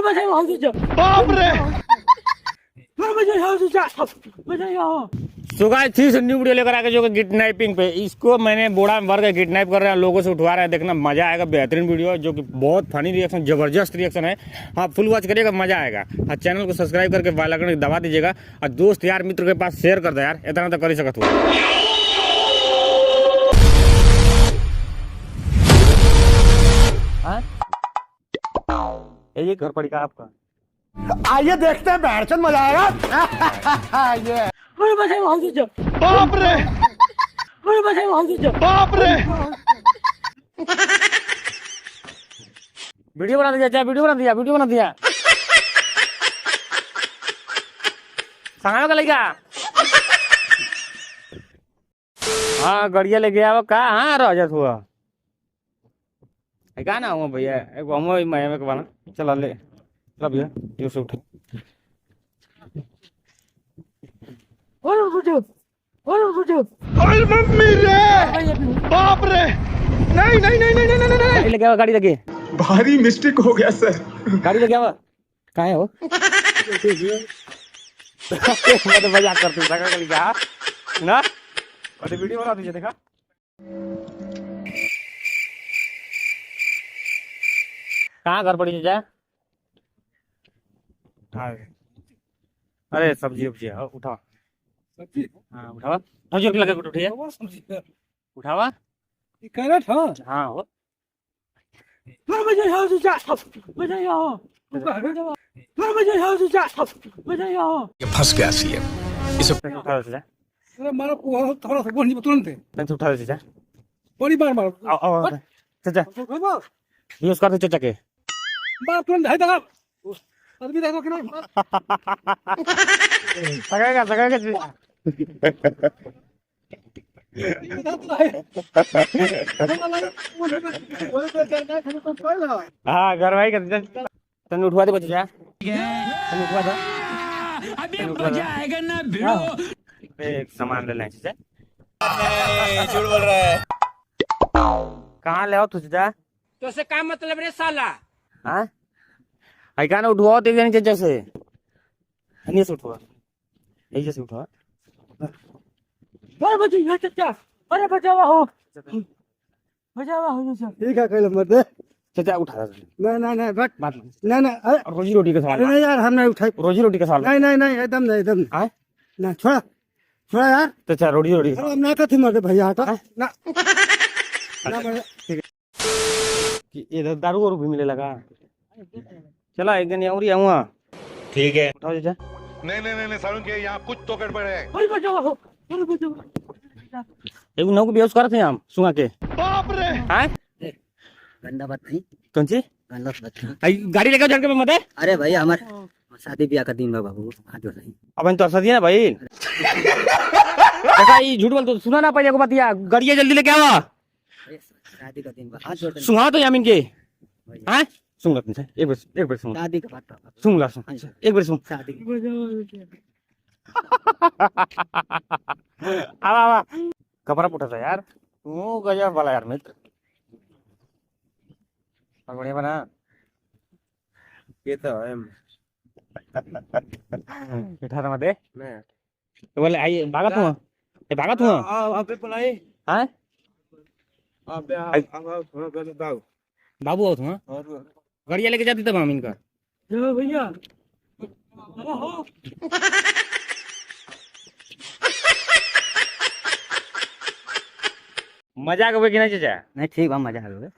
बाप रे। तो गाइस फिर से न्यू वीडियो लेकर आके जो किडनैपिंग पे इसको मैंने बोड़ा में भर के किडनैप कर रहा है, लोगों से उठवा रहा है। देखना मजा आएगा, बेहतरीन वीडियो जो कि बहुत फनी रिएक्शन, जबरदस्त रिएक्शन है। हाँ फुल वॉच करिएगा, मजा आएगा। और चैनल को सब्सक्राइब करके बेल आइकन दबा दीजिएगा और दोस्त यार मित्र के पास शेयर कर दो यार, इतना तो कर ही सकत हो। ये घर पड़ी का आपका, आइए देखते हैं, बैठचंद मजा आएगा। ये बाप रे, बाप रे। वीडियो बना दिया, वीडियो बना दिया, वीडियो बना दिया। संगालो का लेगा। हाँ गड़िया लेके आओ का। हाँ राजत हुआ क्या ना हुआ भैया, एक हम मैं के बना चला ले, चला भैया ये से उठा। ओए मम्मी रे, बाप रे। नहीं नहीं नहीं नहीं नहीं नहीं लेके आओ, गाड़ी लगे। भारी मिस्टेक हो गया सर। गाड़ी लेके आओ। कहाँ है वो? मैं तो मजाक करती हूँ, सगा गली का ना। अरे वीडियो बना दीजिए, देखा कहाँ घर पड़ी जा। अरे सब्जी उब्जी है, उठा। हाँ उठावा, सब्जी लगे उठिए, उठावा। कैरेट हाँ हाँ हो ये फंस गया सीएम। इसे उठा दे, अरे मारा थोड़ा सा बोल नहीं तुरंत तन उठा दे चाचा। बड़ी बार मारो। आओ आओ चाचा, यूज कर दे चाचा के। मार तुरंत है दगा आदमी देखो कि नहीं। सगाएगा हाँ घर भाई कर तन उठवा दे बच्चा, तन उठवा दे। अभी मजा आएगा ना भिड़ो। एक सामान ले लें चाचा। झूठ बोल रहा है। कहाँ ले आओ तुझा? तो से क्या मतलब रे साला? हाँ आई कहाँ उठवाओ तेज नहीं चाचा से, नहीं से उठवा, यही से उठवा। अरे बच्चा चाचा, अरे बचावा हो, बचावा हो सर। ठीक है कल मत दे चाचा उठा। नहीं नहीं नहीं बट बात नहीं नहीं अरे रोजी रोटी का सवाल, नहीं यार हम नहीं उठाए। रोजी रोटी का सवाल नहीं नहीं नहीं एकदम नहीं एकदम हाँ ना छोड़ा छोड़ा यार। चाचा रोजी रोटी अरे हम ना कथी मर दे भैया हटा ना ना मर। कि इधर दारू और भी मिले लगा। चला एक दिन और आऊंगा। ठीक है। उठाओ चाचा। नहीं नहीं नहीं सारुण के यहाँ कुछ तो गड़बड़ है। अरे बचावा हो, अरे बचावा। एक नौ को बेहोश कर थे हम सुना के। बाप रे। हाँ गंदा बात नहीं, कौन सी गंदा बात नहीं। आई गाड़ी लेकर झटके पे मत है। अरे भैया हमारे शादी ब्याह का दिन बा बाबू, आ जो नहीं। अब तो सदी है ना भाई। चाचा ये झूठ बोल तो सुना ना पहले को बतिया, गाड़िया जल्दी लेके आवा। अरे शादी का दिन बा, आ जो नहीं। सुना तो यामिन के। हाँ सुन ला तुमसे एक बार सुन, शादी का बात बा, सुन ला सुन एक बार सुन। शादी आवा आवा कपड़ा पुटा था यार, तू गजब वाला यार मित्र। और बढ़िया बना ये तो है। बैठा था मत मैं तो बोले आई भागा तू, ए भागा तू। आप पे बुलाई हां आप बाबू बाबू आओ तू। गाड़िया लेके जाती तब हम इनका भैया मजाक हो कि नहीं चाचा? नहीं ठीक बा, मजा आ गया।